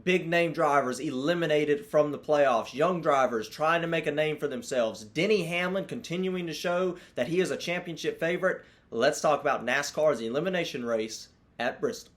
big name drivers eliminated from the playoffs. Young drivers trying to make a name for themselves. Denny Hamlin continuing to show that he is a championship favorite. Let's talk about NASCAR's elimination race at Bristol.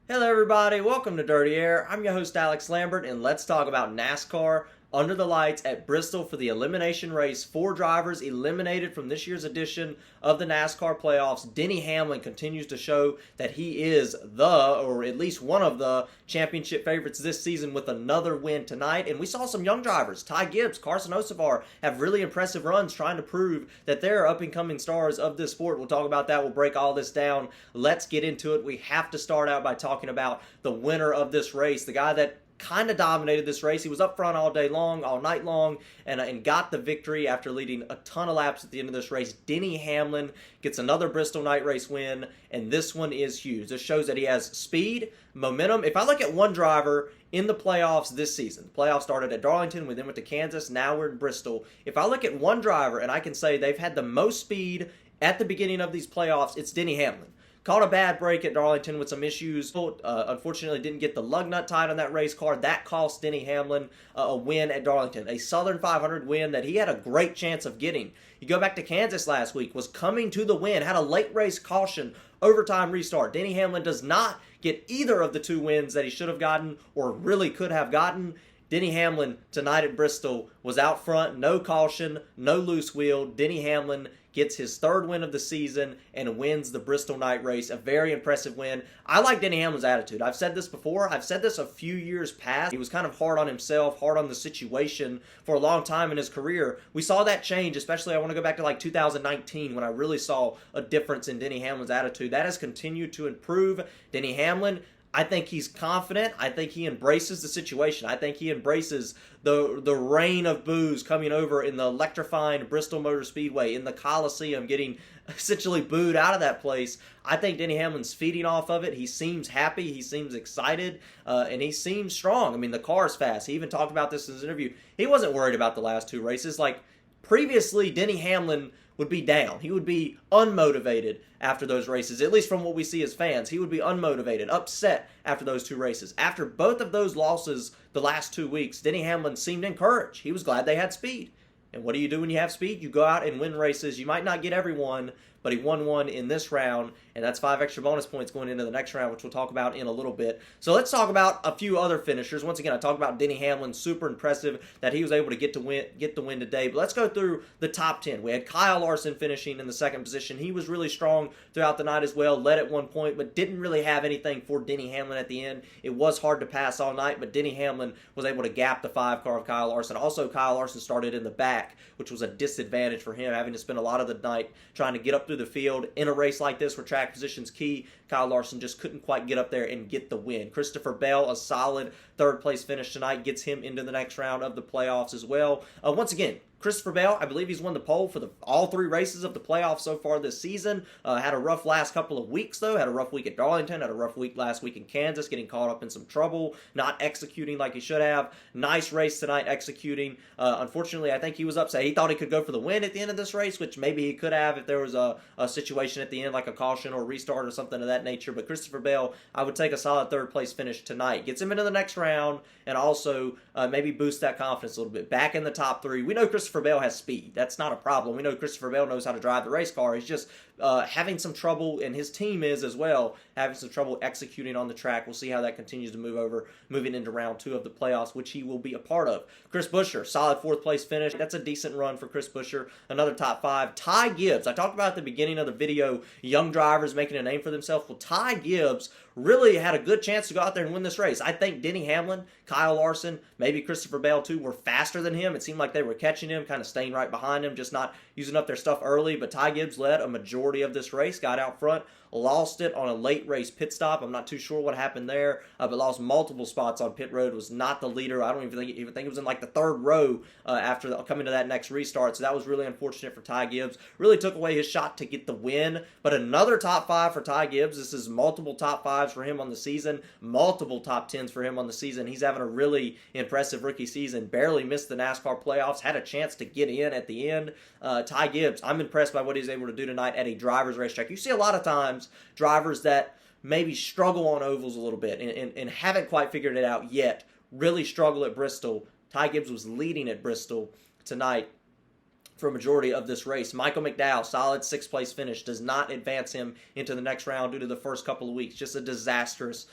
Hello everybody, welcome to Dirty Air. I'm your host Alex Lambert, and let's talk about NASCAR under the lights at Bristol for the elimination race. 4 drivers eliminated from this year's edition of the NASCAR playoffs. Denny Hamlin continues to show that he is or at least one of the championship favorites this season with another win tonight. And we saw some young drivers, Ty Gibbs, Carson Hocevar, have really impressive runs trying to prove that they're up-and-coming stars of this sport. We'll talk about that. We'll break all this down. Let's get into it. We have to start out by talking about the winner of this race, the guy that kind of dominated this race. He was up front all day long, all night long, and got the victory after leading a ton of laps at the end of this race. Denny Hamlin gets another Bristol night race win, and this one is huge. This shows that he has speed, momentum. If I look at one driver in the playoffs this season, the playoffs started at Darlington, we then went to Kansas, now we're in Bristol. If I look at one driver and I can say they've had the most speed at the beginning of these playoffs, it's Denny Hamlin. Caught a bad break at Darlington with some issues. Unfortunately, didn't get the lug nut tied on that race car. That cost Denny Hamlin a win at Darlington. A Southern 500 win that he had a great chance of getting. You go back to Kansas last week, was coming to the win, had a late race caution, overtime restart. Denny Hamlin does not get either of the 2 wins that he should have gotten or really could have gotten. Denny Hamlin tonight at Bristol was out front, no caution, no loose wheel. Denny Hamlin gets his 3rd win of the season and wins the Bristol night race. A very impressive win. I like Denny Hamlin's attitude. I've said this before. I've said this a few years past. He was kind of hard on himself, hard on the situation for a long time in his career. We saw that change, especially I want to go back to like 2019 when I really saw a difference in Denny Hamlin's attitude. That has continued to improve. Denny Hamlin, I think he's confident. I think he embraces the situation. I think he embraces the rain of boos coming over in the electrifying Bristol Motor Speedway, in the Coliseum, getting essentially booed out of that place. I think Denny Hamlin's feeding off of it. He seems happy. He seems excited. And he seems strong. I mean, the car's fast. He even talked about this in his interview. He wasn't worried about the last 2 races. Like, previously, Denny Hamlin would be down. He would be unmotivated after those races, at least from what we see as fans. He would be unmotivated, upset after those 2 races. After both of those losses the last 2 weeks, Denny Hamlin seemed encouraged. He was glad they had speed. And what do you do when you have speed? You go out and win races. You might not get every one, but he won one in this round, and that's 5 extra bonus points going into the next round, which we'll talk about in a little bit. So let's talk about a few other finishers. Once again, I talked about Denny Hamlin. Super impressive that he was able to get the win today. But let's go through the top 10. We had Kyle Larson finishing in the 2nd position. He was really strong throughout the night as well. Led at one point, but didn't really have anything for Denny Hamlin at the end. It was hard to pass all night, but Denny Hamlin was able to gap the 5 car of Kyle Larson. Also, Kyle Larson started in the back, which was a disadvantage for him, having to spend a lot of the night trying to get up through the field. In a race like this where track position's key, Kyle Larson just couldn't quite get up there and get the win. Christopher Bell, a solid 3rd place finish tonight, gets him into the next round of the playoffs as well. Once again, Christopher Bell, I believe he's won the pole for all 3 races of the playoffs so far this season. Had a rough last couple of weeks, though. Had a rough week at Darlington. Had a rough week last week in Kansas, getting caught up in some trouble, not executing like he should have. Nice race tonight, executing. Unfortunately, I think he was upset. He thought he could go for the win at the end of this race, which maybe he could have if there was a situation at the end, like a caution or restart or something of that nature. But Christopher Bell, I would take a solid 3rd place finish tonight. Gets him into the next round, and also maybe boost that confidence a little bit. Back in the top 3. We know Christopher Bell has speed. That's not a problem. We know Christopher Bell knows how to drive the race car. He's just having some trouble, and his team is as well, having some trouble executing on the track. We'll see how that continues to moving into round 2 of the playoffs, which he will be a part of. Chris Buescher, solid 4th place finish. That's a decent run for Chris Buescher. Another top 5. Ty Gibbs, I talked about at the beginning of the video, young drivers making a name for themselves. Well, Ty Gibbs really had a good chance to go out there and win this race. I think Denny Hamlin, Kyle Larson, maybe Christopher Bell too, were faster than him. It seemed like they were catching him, kind of staying right behind him, just not using up their stuff early. But Ty Gibbs led a majority of this race, got out front lost it on a late race pit stop. I'm not too sure what happened there, but lost multiple spots on pit road, was not the leader. I don't even think it was in like the third row after coming to that next restart, so that was really unfortunate for Ty Gibbs. Really took away his shot to get the win, but another top 5 for Ty Gibbs. This is multiple top 5s for him on the season, multiple top 10s for him on the season. He's having a really impressive rookie season, barely missed the NASCAR playoffs, had a chance to get in at the end. Ty Gibbs, I'm impressed by what he's able to do tonight at a driver's racetrack. You see a lot of times drivers that maybe struggle on ovals a little bit and haven't quite figured it out yet, really struggle at Bristol. Ty Gibbs was leading at Bristol tonight for a majority of this race. Michael McDowell, solid 6th place finish, does not advance him into the next round due to the first couple of weeks. Just a disastrous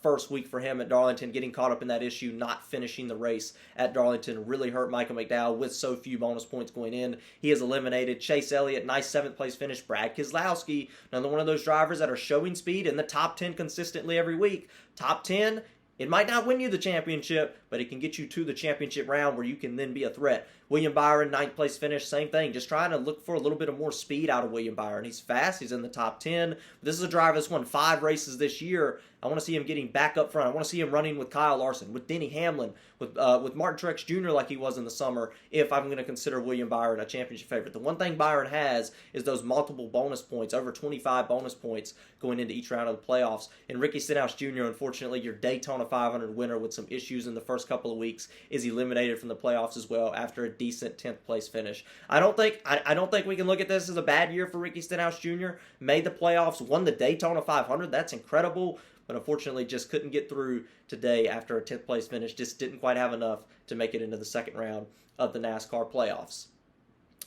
first week for him at Darlington, getting caught up in that issue, not finishing the race at Darlington really hurt Michael McDowell with so few bonus points going in. He is eliminated. Chase Elliott, nice 7th place finish. Brad Keselowski, another one of those drivers that are showing speed in the top 10 consistently every week. Top 10, it might not win you the championship, but it can get you to the championship round where you can then be a threat. William Byron, 9th place finish, same thing. Just trying to look for a little bit of more speed out of William Byron. He's fast. He's in the top 10. This is a driver that's won 5 races this year. I want to see him getting back up front. I want to see him running with Kyle Larson, with Denny Hamlin, with Martin Truex Jr. like he was in the summer, if I'm going to consider William Byron a championship favorite. The one thing Byron has is those multiple bonus points, over 25 bonus points going into each round of the playoffs. And Ricky Stenhouse Jr., unfortunately, your Daytona 500 winner with some issues in the first couple of weeks, is eliminated from the playoffs as well after a decent 10th place finish. I don't think we can look at this as a bad year for Ricky Stenhouse Jr. Made the playoffs, won the Daytona 500. That's incredible. But unfortunately just couldn't get through today after a 10th place finish. Just didn't quite have enough to make it into the second round of the NASCAR playoffs.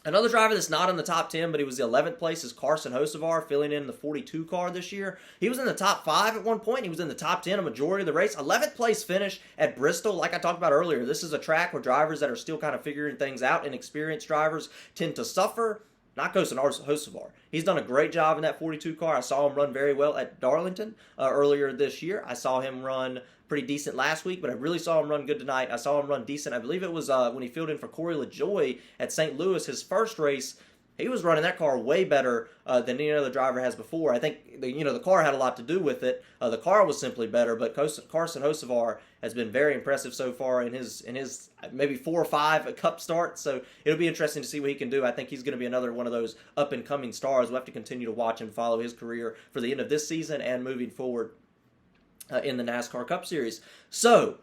Another driver that's not in the top 10, but he was the 11th place, is Carson Hocevar, filling in the 42 car this year. He was in the top 5 at one point. He was in the top 10 a majority of the race. 11th place finish at Bristol. Like I talked about earlier, this is a track where drivers that are still kind of figuring things out, and experienced drivers tend to suffer. Not Carson Hocevar. He's done a great job in that 42 car. I saw him run very well at Darlington earlier this year. I saw him run pretty decent last week, but I really saw him run good tonight. I saw him run decent. I believe it was when he filled in for Corey LaJoie at St. Louis, his first race. He was running that car way better than any other driver has before. I think the car had a lot to do with it. The car was simply better, but Carson Hocevar has been very impressive so far in his maybe 4 or 5 Cup starts. So it'll be interesting to see what he can do. I think he's going to be another one of those up and coming stars. We'll have to continue to watch and follow his career for the end of this season and moving forward in the NASCAR Cup Series. So,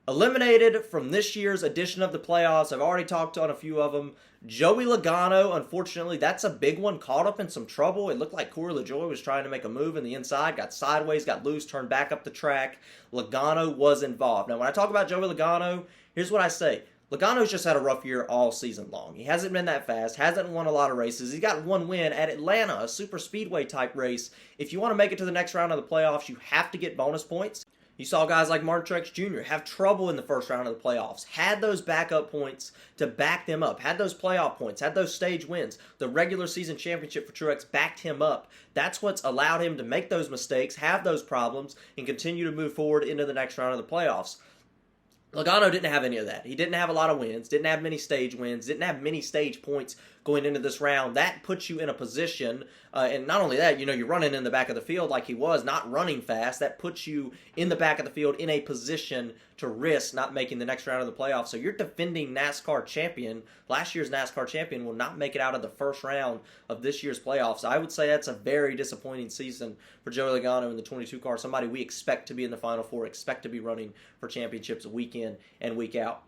eliminated from this year's edition of the playoffs. I've already talked on a few of them. Joey Logano, unfortunately, that's a big one. Caught up in some trouble. It looked like Corey LaJoie was trying to make a move in the inside, got sideways, got loose, turned back up the track. Logano was involved. Now, when I talk about Joey Logano, here's what I say. Logano's just had a rough year all season long. He hasn't been that fast, hasn't won a lot of races. He got one win at Atlanta, a super speedway type race. If you want to make it to the next round of the playoffs, you have to get bonus points. You saw guys like Martin Truex Jr. have trouble in the first round of the playoffs. Had those backup points to back them up. Had those playoff points. Had those stage wins. The regular season championship for Truex backed him up. That's what's allowed him to make those mistakes, have those problems, and continue to move forward into the next round of the playoffs. Logano didn't have any of that. He didn't have a lot of wins, didn't have many stage wins, didn't have many stage points going into this round. That puts you in a position, and not only that, you're running in the back of the field like he was, not running fast. That puts you in the back of the field in a position to risk not making the next round of the playoffs. So your defending NASCAR champion, last year's NASCAR champion, will not make it out of the first round of this year's playoffs. I would say that's a very disappointing season for Joey Logano in the 22 car, somebody we expect to be in the Final Four, expect to be running for championships week in and week out.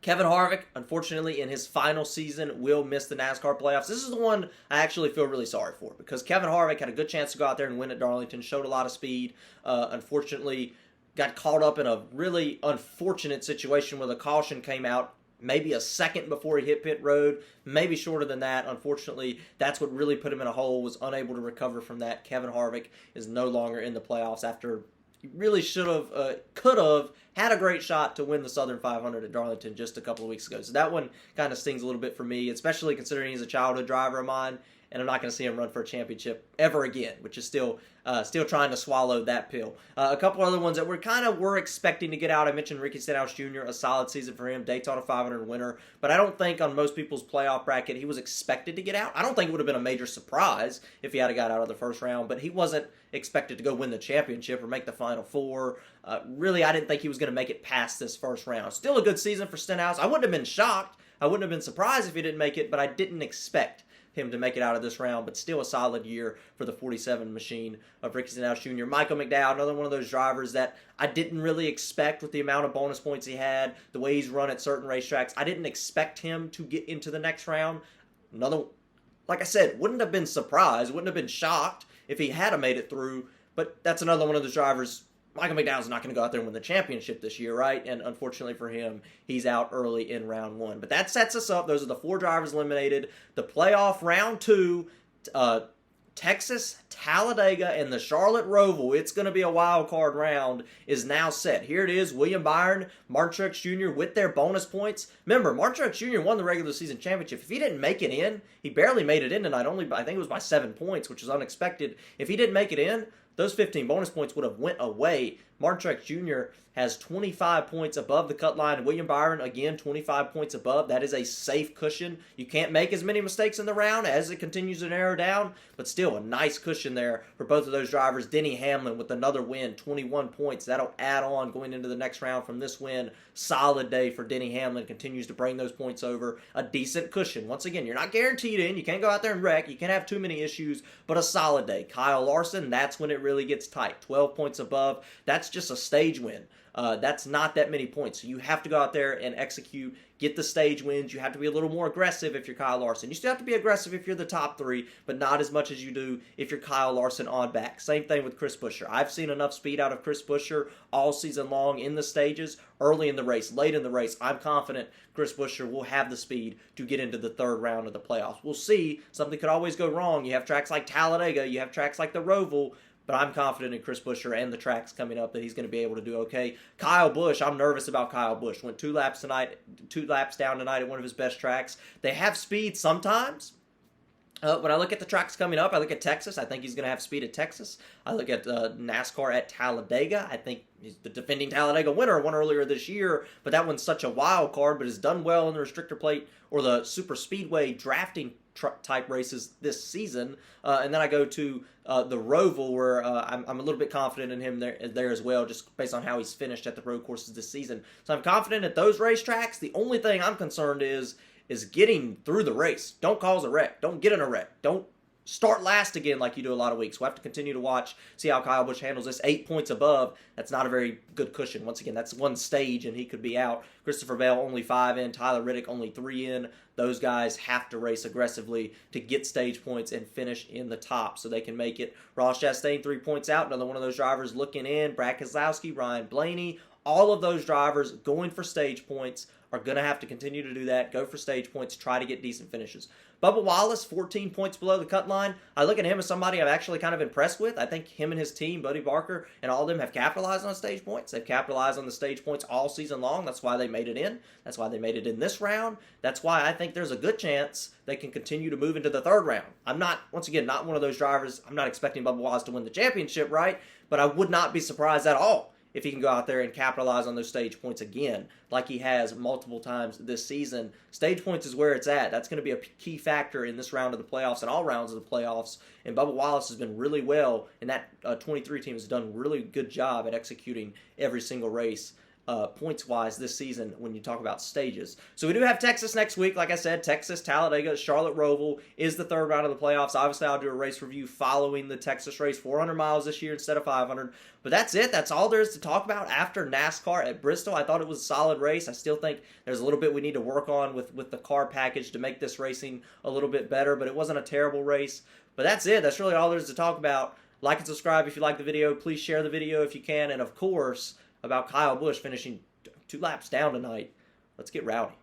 Kevin Harvick, unfortunately, in his final season, will miss the NASCAR playoffs. This is the one I actually feel really sorry for, because Kevin Harvick had a good chance to go out there and win at Darlington, showed a lot of speed, unfortunately got caught up in a really unfortunate situation where the caution came out maybe a second before he hit pit road, maybe shorter than that. Unfortunately, that's what really put him in a hole, was unable to recover from that. Kevin Harvick is no longer in the playoffs after he really could have, had a great shot to win the Southern 500 at Darlington just a couple of weeks ago. So that one kind of stings a little bit for me, especially considering he's a childhood driver of mine. and I'm not going to see him run for a championship ever again, which is still trying to swallow that pill. A couple other ones that we're expecting to get out. I mentioned Ricky Stenhouse Jr., a solid season for him, Daytona 500 winner, but I don't think on most people's playoff bracket he was expected to get out. I don't think it would have been a major surprise if he had got out of the first round, but he wasn't expected to go win the championship or make the Final Four. Really, I didn't think he was going to make it past this first round. Still a good season for Stenhouse. I wouldn't have been shocked. I wouldn't have been surprised if he didn't make it, but I didn't expect him to make it out of this round, but still a solid year for the 47 machine of Ricky Stenhouse Jr. Michael McDowell, another one of those drivers that I didn't really expect with the amount of bonus points he had, the way he's run at certain racetracks. I didn't expect him to get into the next round. Another, like I said, wouldn't have been surprised, wouldn't have been shocked if he had made it through, but that's another one of those drivers. Michael McDowell's not going to go out there and win the championship this year, right? And unfortunately for him, he's out early in round one. But that sets us up. Those are the 4 drivers eliminated. The playoff round 2, Texas, Talladega, and the Charlotte Roval. It's going to be a wild card round, is now set. Here it is, William Byron, Martin Truex Jr. with their bonus points. Remember, Martin Truex Jr. won the regular season championship. If he didn't make it in, he barely made it in tonight, I think it was by 7 points, which is unexpected. If he didn't make it in, those 15 bonus points would have went away. Martin Truex Jr. has 25 points above the cut line. William Byron, again, 25 points above. That is a safe cushion. You can't make as many mistakes in the round as it continues to narrow down, but still a nice cushion there for both of those drivers. Denny Hamlin with another win, 21 points. That'll add on going into the next round from this win. Solid day for Denny Hamlin. Continues to bring those points over. A decent cushion. Once again, you're not guaranteed in. You can't go out there and wreck. You can't have too many issues, but a solid day. Kyle Larson, that's when it really gets tight. 12 points above. That's just a stage win. That's not that many points. So you have to go out there and execute, get the stage wins. You have to be a little more aggressive if you're Kyle Larson. You still have to be aggressive if you're the top 3, but not as much as you do if you're Kyle Larson on back. Same thing with Chris Buescher. I've seen enough speed out of Chris Buescher all season long in the stages, early in the race, late in the race. I'm confident Chris Buescher will have the speed to get into the 3rd round of the playoffs. We'll see. Something could always go wrong. You have tracks like Talladega. You have tracks like the Roval. But I'm confident in Chris Buescher and the tracks coming up that he's going to be able to do okay. Kyle Busch, I'm nervous about Kyle Busch. Went 2 laps down tonight at one of his best tracks. They have speed sometimes. When I look at the tracks coming up, I look at Texas. I think he's going to have speed at Texas. I look at NASCAR at Talladega. I think he's the defending Talladega winner, won earlier this year, but that one's such a wild card, but has done well in the restrictor plate or the super speedway drafting type races this season. And then I go to the Roval, where I'm a little bit confident in him there as well, just based on how he's finished at the road courses this season. So I'm confident at those racetracks. The only thing I'm concerned is getting through the race. Don't cause a wreck. Don't get in a wreck. Don't start last again like you do a lot of weeks. We'll have to continue to watch, see how Kyle Busch handles this. 8 points above, that's not a very good cushion. Once again, that's one stage and he could be out. Christopher Bell only 5 in, Tyler Reddick only 3 in. Those guys have to race aggressively to get stage points and finish in the top so they can make it. Ross Chastain 3 points out, another one of those drivers looking in. Brad Keselowski, Ryan Blaney, all of those drivers going for stage points are going to have to continue to do that, go for stage points, try to get decent finishes. Bubba Wallace, 14 points below the cut line. I look at him as somebody I'm actually kind of impressed with. I think him and his team, Buddy Barker, and all of them have capitalized on stage points. They've capitalized on the stage points all season long. That's why they made it in. That's why they made it in this round. That's why I think there's a good chance they can continue to move into the 3rd round. I'm not, once again, not one of those drivers. I'm not expecting Bubba Wallace to win the championship, right? But I would not be surprised at all if he can go out there and capitalize on those stage points again, like he has multiple times this season. Stage points is where it's at. That's going to be a key factor in this round of the playoffs and all rounds of the playoffs. And Bubba Wallace has been really well, and that 23 team has done a really good job at executing every single race points-wise this season when you talk about stages. So we do have Texas next week. Like I said, Texas, Talladega, Charlotte Roval is the 3rd round of the playoffs. Obviously, I'll do a race review following the Texas race, 400 miles this year instead of 500. But that's it. That's all there is to talk about after NASCAR at Bristol. I thought it was a solid race. I still think there's a little bit we need to work on with the car package to make this racing a little bit better, but it wasn't a terrible race. But that's it. That's really all there is to talk about. Like and subscribe if you like the video. Please share the video if you can. And, of course, about Kyle Busch finishing 2 laps down tonight. Let's get rowdy.